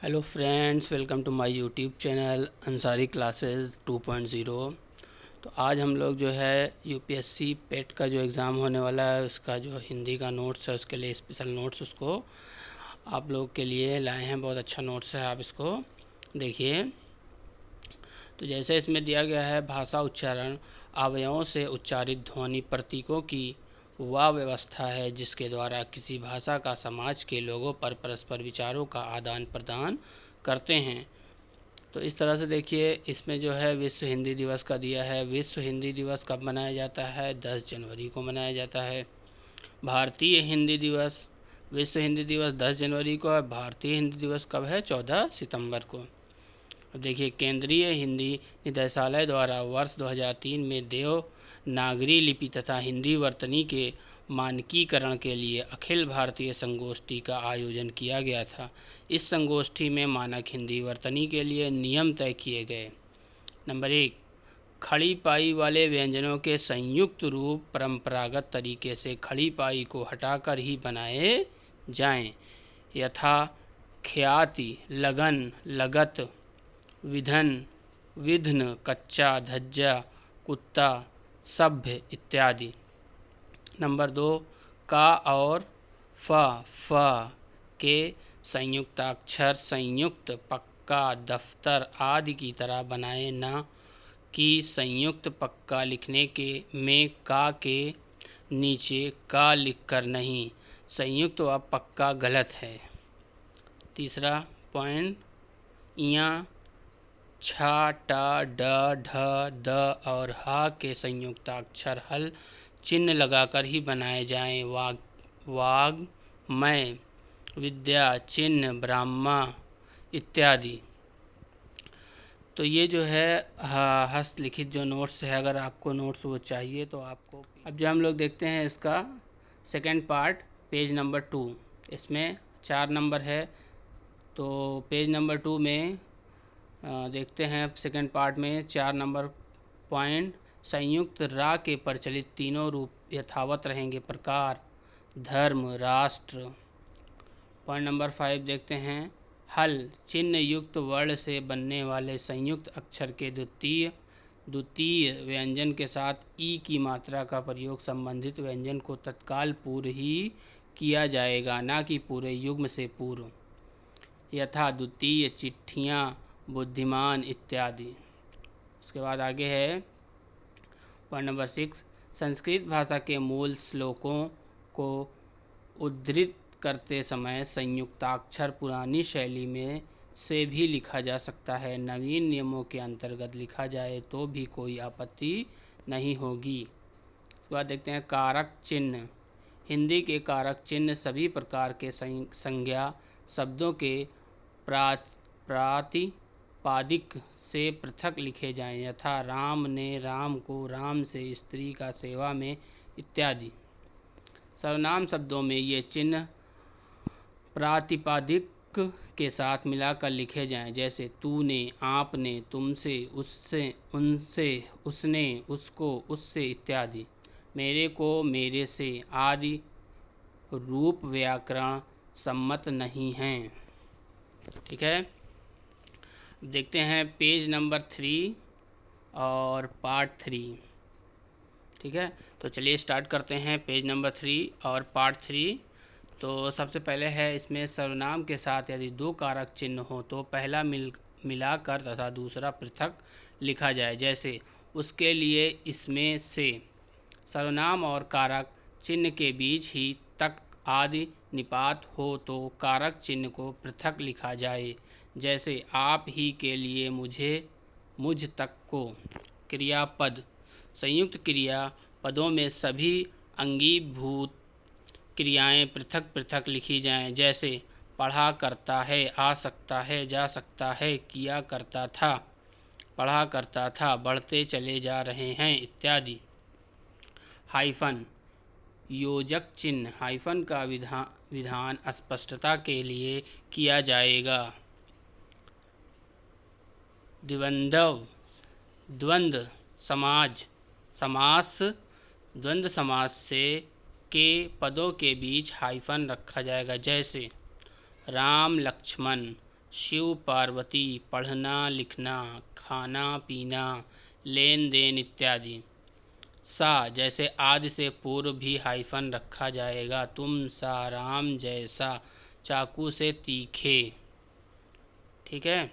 Hello friends, welcome to my YouTube channel Ansari classes 2.0। तो आज हम लोग जो है यूपीएससी पेट का जो एग्ज़ाम होने वाला है उसका जो हिंदी का नोट्स है उसके लिए स्पेशल नोट्स उसको आप लोग के लिए लाए हैं। बहुत अच्छा नोट्स है, आप इसको देखिए। तो जैसे इसमें दिया गया है, भाषा उच्चारण अवयवों से उच्चारित ध्वनि प्रतीकों की वह व्यवस्था है जिसके द्वारा किसी भाषा का समाज के लोगों पर परस्पर विचारों का आदान प्रदान करते हैं। तो इस तरह से देखिए, इसमें जो है विश्व हिंदी दिवस का दिया है। विश्व हिंदी दिवस कब मनाया जाता है? 10 जनवरी को मनाया जाता है। भारतीय हिंदी दिवस, विश्व हिंदी दिवस 10 जनवरी को है। भारतीय हिंदी दिवस कब है? 14 सितंबर को। अब देखिए, केंद्रीय हिंदी निदेशालय द्वारा वर्ष 2003 में देवनागरी लिपि तथा हिंदी वर्तनी के मानकीकरण के लिए अखिल भारतीय संगोष्ठी का आयोजन किया गया था। इस संगोष्ठी में मानक हिंदी वर्तनी के लिए नियम तय किए गए। नंबर 1, खड़ी पाई वाले व्यंजनों के संयुक्त रूप परंपरागत तरीके से खड़ी पाई को हटाकर ही बनाए जाएं, यथा ख्याति, लगन, लगत, विधन, विध्न, कच्चा, धज्जा, कुत्ता, सभ्य इत्यादि। नंबर 2, का और फ के संयुक्ताक्षर संयुक्त, पक्का, दफ्तर आदि की तरह बनाए, न कि संयुक्त पक्का लिखने के में का के नीचे का लिखकर नहीं। संयुक्त व पक्का गलत है। तीसरा पॉइंट, इया, छ, ट, ड, ढ, द और ह के संयुक्ताक्षर हल चिन्ह लगाकर ही बनाए जाएं। वाग्मय, विद्या, चिन्ह, ब्राह्मा इत्यादि। तो ये जो है हस्तलिखित जो नोट्स है, अगर आपको नोट्स वो चाहिए तो आपको। अब जो हम लोग देखते हैं इसका सेकंड पार्ट, पेज नंबर 2। इसमें 4 नंबर है। तो पेज नंबर 2 में देखते हैं सेकंड पार्ट में 4 नंबर पॉइंट, संयुक्त रा के प्रचलित तीनों रूप यथावत रहेंगे। प्रकार, धर्म, राष्ट्र। पॉइंट नंबर 5 देखते हैं, हल, चिन्ह युक्त वर्ण से बनने वाले संयुक्त अक्षर के द्वितीय व्यंजन के साथ ई की मात्रा का प्रयोग संबंधित व्यंजन को तत्काल पूर्व ही किया जाएगा, ना कि पूरे युग्म से पूर्व, यथा द्वितीय, चिट्ठियाँ, बुद्धिमान इत्यादि। उसके बाद आगे है पॉइंट नंबर 6, संस्कृत भाषा के मूल श्लोकों को उद्धृत करते समय संयुक्ताक्षर पुरानी शैली में से भी लिखा जा सकता है। नवीन नियमों के अंतर्गत लिखा जाए तो भी कोई आपत्ति नहीं होगी। उसके बाद देखते हैं कारक चिन्ह। हिंदी के कारक चिन्ह सभी प्रकार के संज्ञा शब्दों के प्रातिपादिक से पृथक लिखे जाएं, यथा राम ने राम को राम से, स्त्री का सेवा में इत्यादि। सर्वनाम शब्दों में ये चिन्ह प्रातिपादिक के साथ मिलाकर लिखे जाएं, जैसे तूने, आपने, तुमसे, उससे, उनसे, उसने, उसको, उससे इत्यादि। मेरे को, मेरे से आदि रूप व्याकरण सम्मत नहीं हैं। ठीक है, देखते हैं पेज नंबर 3 और पार्ट 3। ठीक है, तो चलिए स्टार्ट करते हैं पेज नंबर 3 और पार्ट 3। तो सबसे पहले है इसमें सर्वनाम के साथ यदि 2 कारक चिन्ह हो तो पहला मिलाकर तथा दूसरा पृथक लिखा जाए, जैसे उसके लिए, इसमें से। सर्वनाम और कारक चिन्ह के बीच ही तक आदि निपात हो तो कारक चिन्ह को पृथक लिखा जाए, जैसे आप ही के लिए, मुझे, मुझ तक को। क्रियापद, संयुक्त क्रिया पदों में सभी अंगीभूत क्रियाएं पृथक पृथक लिखी जाएं, जैसे पढ़ा करता है, आ सकता है, जा सकता है, किया करता था, पढ़ा करता था, बढ़ते चले जा रहे हैं इत्यादि। हाइफन, योजक चिन्ह, हाइफन का विधान स्पष्टता के लिए किया जाएगा। द्वंद्व, द्वंद्व समास, द्वंद्व समास से के पदों के बीच हाइफन रखा जाएगा, जैसे राम लक्ष्मण, शिव पार्वती, पढ़ना लिखना, खाना पीना, लेन देन इत्यादि। सा जैसे आदि से पूर्व भी हाइफन रखा जाएगा। तुम सा, राम जैसा, चाकू से तीखे। ठीक है।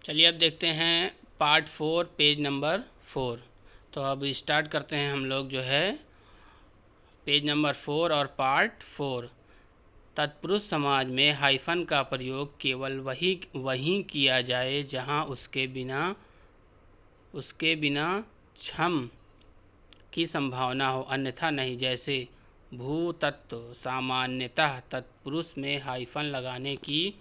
चलिए अब देखते हैं पार्ट 4 पेज नंबर 4। तो अब स्टार्ट करते हैं हम लोग जो है पेज नंबर 4 और पार्ट 4। तत्पुरुष समाज में हाइफन का प्रयोग केवल वहीं किया जाए जहां उसके बिना छम की संभावना हो, अन्यथा नहीं। जैसे भूतत्व, सामान्यतः तत्पुरुष में हाइफन लगाने की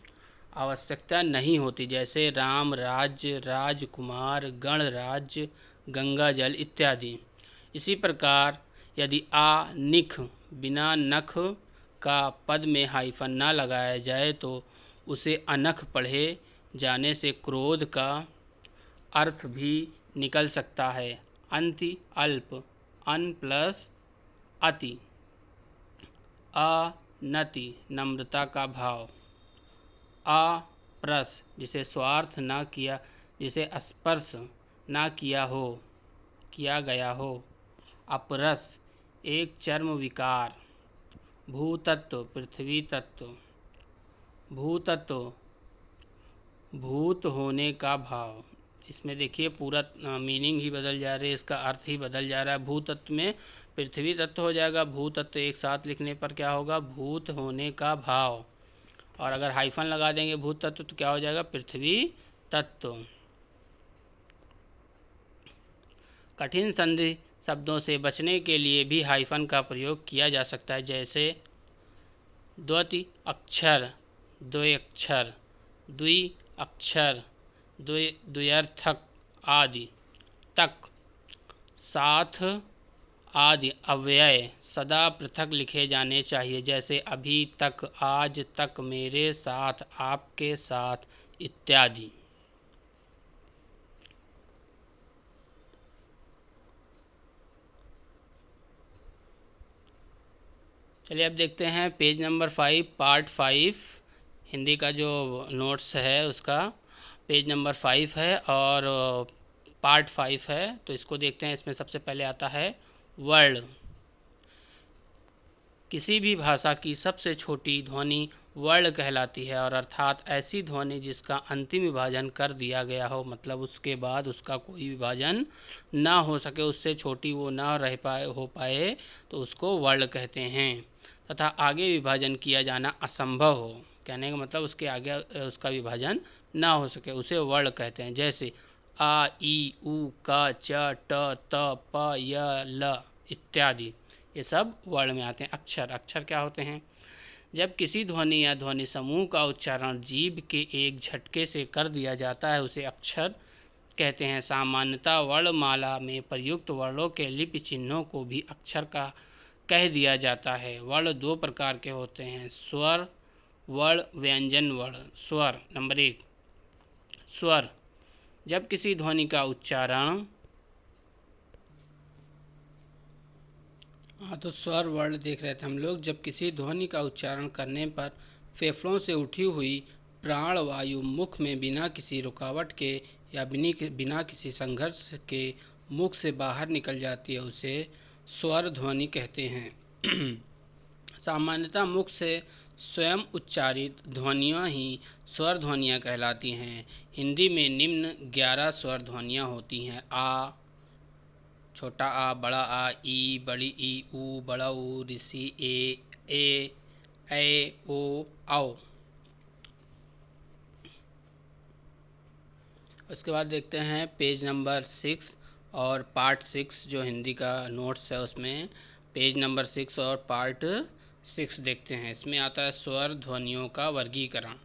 आवश्यकता नहीं होती। जैसे राम राज्य, राजकुमार, गणराज्य, गंगा जल इत्यादि। इसी प्रकार यदि आ निख, बिना नख का पद में हाइफन न लगाया जाए तो उसे अनख पढ़े जाने से क्रोध का अर्थ भी निकल सकता है। अंति, अल्प, अन प्लस अति। अनति, नम्रता का भाव। अप्रस, जिसे स्वार्थ न किया, जिसे स्पर्श न किया गया हो। अपरस, एक चर्म विकार। भूतत्व, पृथ्वी तत्व। भूतत्व, भूत होने का भाव। इसमें देखिए पूरा मीनिंग ही बदल जा रहा है, इसका अर्थ ही बदल जा रहा है। भूतत्व में पृथ्वी तत्व हो जाएगा, भूतत्व एक साथ लिखने पर क्या होगा, भूत होने का भाव। और अगर हाइफन लगा देंगे भूत तत्व तो क्या हो जाएगा, पृथ्वी तत्व। कठिन संधि शब्दों से बचने के लिए भी हाइफन का प्रयोग किया जा सकता है। जैसे द्वि अक्षर, द्व्यक्षर, द्वि अक्षर, द्व्यर्थक आदि। तक, साथ आदि अव्यय सदा पृथक लिखे जाने चाहिए। जैसे अभी तक, आज तक, मेरे साथ, आपके साथ इत्यादि। चलिए अब देखते हैं पेज नंबर 5 पार्ट 5 हिंदी का जो नोट्स है उसका पेज नंबर 5 है और पार्ट 5 है। तो इसको देखते हैं। इसमें सबसे पहले आता है वर्ण। किसी भी भाषा की सबसे छोटी ध्वनि वर्ण कहलाती है, और अर्थात ऐसी ध्वनि जिसका अंतिम विभाजन कर दिया गया हो, मतलब उसके बाद उसका कोई विभाजन ना हो सके, उससे छोटी वो ना हो पाए तो उसको वर्ण कहते हैं। तथा आगे विभाजन किया जाना असंभव हो, कहने का मतलब उसके आगे उसका विभाजन ना हो सके, उसे वर्ण कहते हैं। जैसे आ, ई, उ, क, च, ट, त, प, य, ल इत्यादि, ये सब वर्ण में आते हैं। अक्षर क्या होते हैं, जब किसी ध्वनि या ध्वनि समूह का उच्चारण जीभ के एक झटके से कर दिया जाता है उसे अक्षर कहते हैं। सामान्यतः वर्णमाला में प्रयुक्त वर्णों के लिपि चिन्हों को भी अक्षर का कह दिया जाता है। वर्ण दो प्रकार के होते हैं, स्वर वर्ण, व्यंजन वर्ण। स्वर, नंबर 1, स्वर, जब किसी ध्वनि का उच्चारण तो स्वर वर्ण देख रहे थे हम लोग। जब किसी ध्वनि का उच्चारण करने पर फेफड़ों से उठी हुई प्राण वायु मुख में बिना किसी रुकावट के या बिना किसी संघर्ष के मुख से बाहर निकल जाती है, उसे स्वर ध्वनि कहते हैं। सामान्यतः मुख से स्वयं उच्चारित ध्वनियाँ ही स्वर ध्वनियाँ कहलाती हैं। हिंदी में निम्न 11 स्वर ध्वनियाँ होती हैं। आ, छोटा आ, बड़ा आ, ई, बड़ी ई, ऊ, बड़ा ऊ, ऋषि ए, ओ, औ। उसके बाद देखते हैं पेज नंबर 6 और पार्ट 6 जो हिंदी का नोट्स है उसमें पेज नंबर 6 और पार्ट 6 देखते हैं। इसमें आता है स्वर ध्वनियों का वर्गीकरण।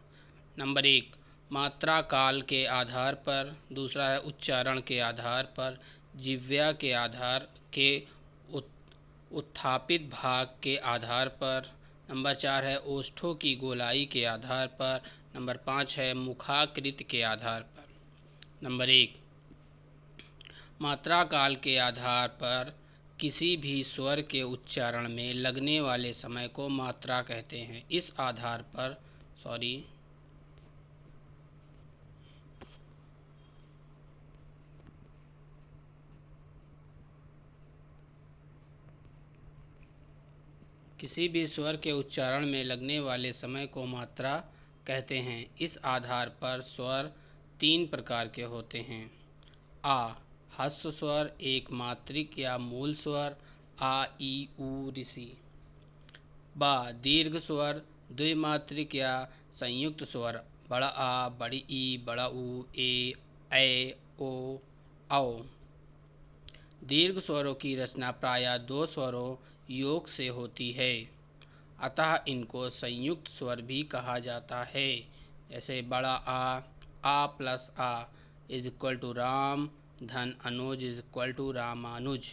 नंबर 1, मात्रा काल के आधार पर। दूसरा है उच्चारण के आधार पर, जिह्वा के आधार के उत्थापित भाग के आधार पर। नंबर 4 है ओष्ठों की गोलाई के आधार पर। नंबर 5 है मुखाकृति के आधार पर। नंबर 1, मात्रा काल के आधार पर किसी भी स्वर के उच्चारण में लगने वाले समय को मात्रा कहते हैं। इस आधार पर किसी भी स्वर के उच्चारण में लगने वाले समय को मात्रा कहते हैं। इस आधार पर स्वर 3 प्रकार के होते हैं। आ ह्रस्व स्वर, एक मात्रिक या मूल स्वर, आ ई उ ऋषि। बा दीर्घ स्वर, द्विमात्रिक या संयुक्त स्वर, बड़ा आ, बड़ी ई, बड़ा उ, ए, ओ, औ। दीर्घ स्वरों की रचना प्रायः 2 स्वरों योग से होती है, अतः इनको संयुक्त स्वर भी कहा जाता है। जैसे बड़ा आ प्लस आ इज इक्वल टू राम, धन अनुज इज इक्वल टू रामानुज।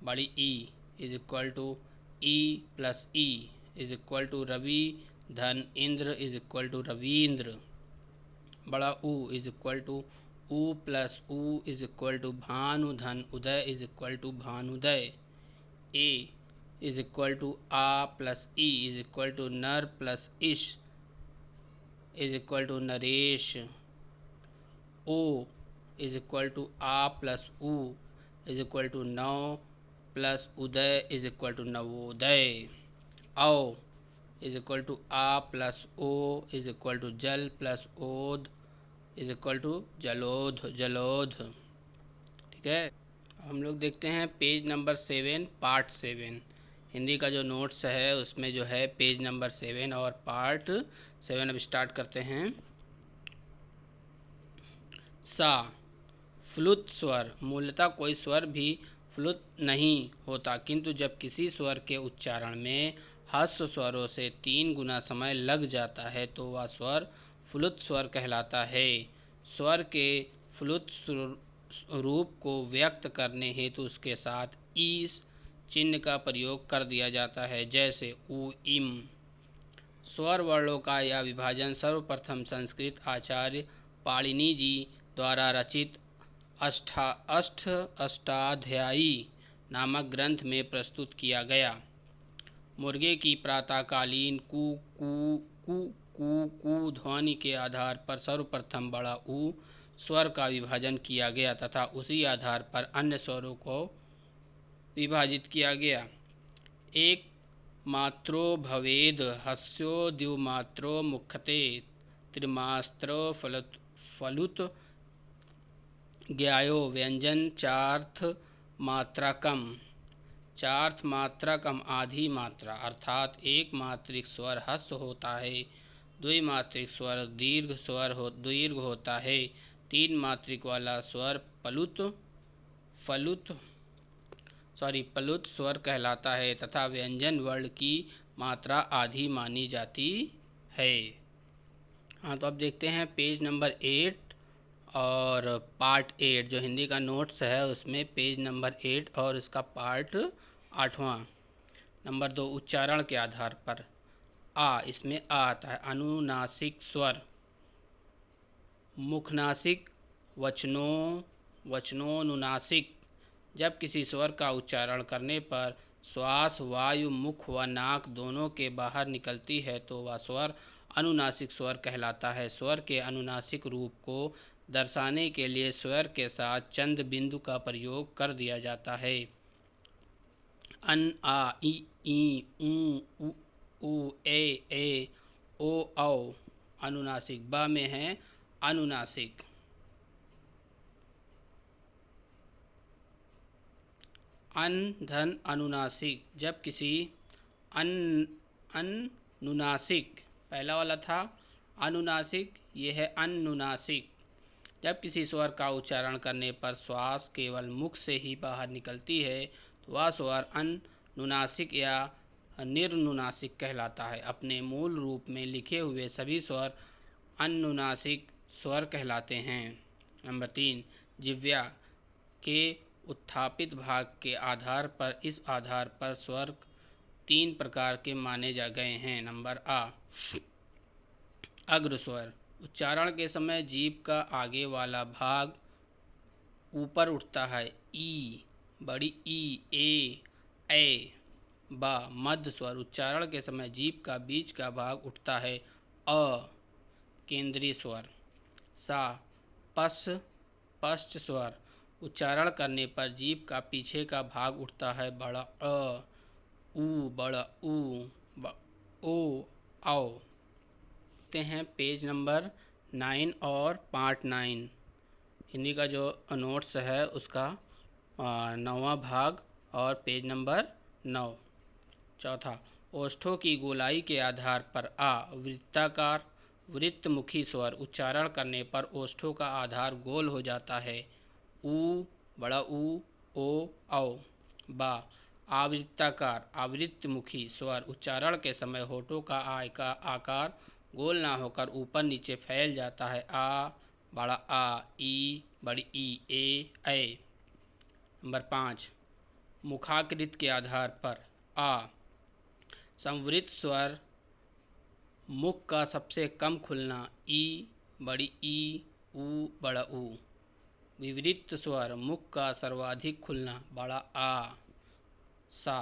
बड़ी ई इज इक्वल टू ई प्लस ई इज इक्वल टू रवि, धन Indra is equal to Ravindra. बड़ा ऊ इज इक्वल टू उ प्लस उ इज इक्वल टू भानु, धन उदय इज इक्वल टू भानुदय। ए इज इक्वल टू आ प्लस ई इज इक्वल टू नर प्लस इश is equal to Naresh. O is equal to आ प्लस उ इज इक्वल टू नव प्लस उदय इज इक्वल टू नवोदय। औ इज इक्वल टू आ प्लस ओ इज इक्वल टू जल प्लस ओध इज इक्वल टू जलोध, जलोध। ठीक है, हम लोग देखते हैं पेज नंबर 7 पार्ट 7। हिंदी का जो नोट्स है उसमें जो है पेज नंबर 7 और पार्ट 7 अब स्टार्ट करते हैं। सा फ्लुत स्वर, मूलतः कोई स्वर भी फ्लुत नहीं होता, किंतु जब किसी स्वर के उच्चारण में ह्रस्व स्वरों से 3 गुना समय लग जाता है तो वह स्वर फ्लुत स्वर कहलाता है। स्वर के फ्लुत रूप को व्यक्त करने हेतु उसके साथ ई चिन्ह का प्रयोग कर दिया जाता है, जैसे उ, इम। स्वर वर्णों का यह विभाजन सर्वप्रथम संस्कृत आचार्य पाणिनि जी द्वारा रचित अष्टाध्यायी नामक ग्रंथ में प्रस्तुत किया गया। मुर्गे की प्रातःकालीन कू कू कू कू कू ध्वनि के आधार पर सर्वप्रथम बड़ा ऊ स्वर का विभाजन किया गया तथा उसी आधार पर अन्य स्वरों को विभाजित किया गया। एक मात्रो भवेद हस्यो द्विमात्रो मुख्यते त्रिमात्रो फलुत ज्ञायो व्यंजन चार्थ मात्राकम। चार्थ मात्राकम आधी मात्रा, अर्थात एक मात्रिक स्वर ह्रस्व होता है, द्विमात्रिक स्वर दीर्घ होता है, 3 मात्रिक वाला स्वर पलुत स्वर कहलाता है तथा व्यंजन वर्ण की मात्रा आधी मानी जाती है। हाँ, तो अब देखते हैं पेज नंबर 8 और पार्ट 8 जो हिंदी का नोट्स है उसमें पेज नंबर 8 और इसका पार्ट 8वां। नंबर 2 उच्चारण के आधार पर। आ, इसमें आ आता है अनुनासिक स्वर। मुखनासिक, वचनोनुनासिक। जब किसी स्वर का उच्चारण करने पर श्वास वायु मुख व नाक दोनों के बाहर निकलती है तो वह स्वर अनुनासिक स्वर कहलाता है। स्वर के अनुनासिक रूप को दर्शाने के लिए स्वर के साथ चंद बिंदु का प्रयोग कर दिया जाता है। अन, आ, ई, ऊ, उ, ए, ओ, औ अनुनासिक। ब में है अनुनासिक। अन, धन अनुनासिक। जब किसी अनुनासिक, पहला वाला था अनुनासिक, ये है अनुनासिक। जब किसी स्वर का उच्चारण करने पर श्वास केवल मुख से ही बाहर निकलती है तो वह स्वर अनुनासिक या निर्नुनासिक कहलाता है। अपने मूल रूप में लिखे हुए सभी स्वर अनुनासिक स्वर कहलाते हैं। नंबर 3 जिह्वा के उत्थापित भाग के आधार पर। इस आधार पर स्वर 3 प्रकार के माने गए हैं। नंबर आ अग्र स्वर। उच्चारण के समय जीभ का आगे वाला भाग ऊपर उठता है, ई। बड़ी ई, ए बा। मध्य स्वर उच्चारण के समय जीभ का बीच का भाग उठता है अ, केंद्रीय स्वर। सा, पस, पश्च स्वर उच्चारण करने पर जीभ का पीछे का भाग उठता है बड़ा अ। ऊ, बड़ा ऊ, ओ, आओ। देखते हैं पेज नंबर 9 और पार्ट 9 हिंदी का जो नोट्स है उसका 9वां भाग और पेज नंबर 9। चौथा, ओष्ठों की गोलाई के आधार पर आ वृत्ताकार वृत्तमुखी स्वर उच्चारण करने पर ओष्ठों का आधार गोल हो जाता है ऊ, बड़ा ऊ, ओ, औ। बा, आवृत्ताकार आवृत्तमुखी स्वर उच्चारण के समय होठों का आकार गोल ना होकर ऊपर नीचे फैल जाता है आ, बड़ा आ, ई, बड़ी ई, ए। नंबर 5, मुखाकृति के आधार पर आ संवृत स्वर मुख का सबसे कम खुलना ई, बड़ी ई, ऊ, बड़ा ऊ। विवृत स्वर मुख का सर्वाधिक खुलना बड़ा आ। सा,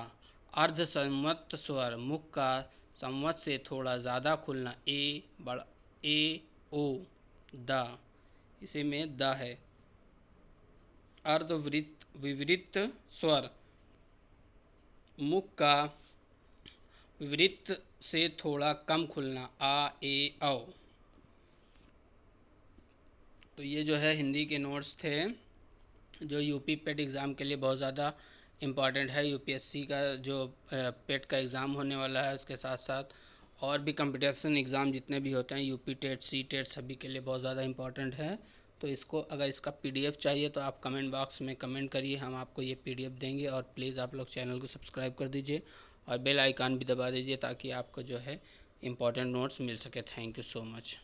अर्ध संवत स्वर मुख का संवत से थोड़ा ज़्यादा खुलना ए, बड़ा ए, ओ। द, इसी में द है। अर्धवृत्त विवृत स्वर मुख का विवृत से थोड़ा कम खुलना आ, ए, औ। तो ये जो है हिंदी के नोट्स थे जो यूपी पेट एग्ज़ाम के लिए बहुत ज़्यादा इम्पॉर्टेंट है। यूपीएससी का जो पेट का एग्ज़ाम होने वाला है उसके साथ साथ और भी कंपटीशन एग्ज़ाम जितने भी होते हैं यूपी टेट, सी टेट सभी के लिए बहुत ज़्यादा इम्पॉर्टेंट है। तो इसको अगर इसका पीडीएफ चाहिए तो आप कमेंट बॉक्स में कमेंट करिए, हम आपको ये पीडीएफ देंगे। और प्लीज़ आप लोग चैनल को सब्सक्राइब कर दीजिए और बेल आइकन भी दबा दीजिए ताकि आपको जो है इम्पॉर्टेंट नोट्स मिल सके। Thank you so much.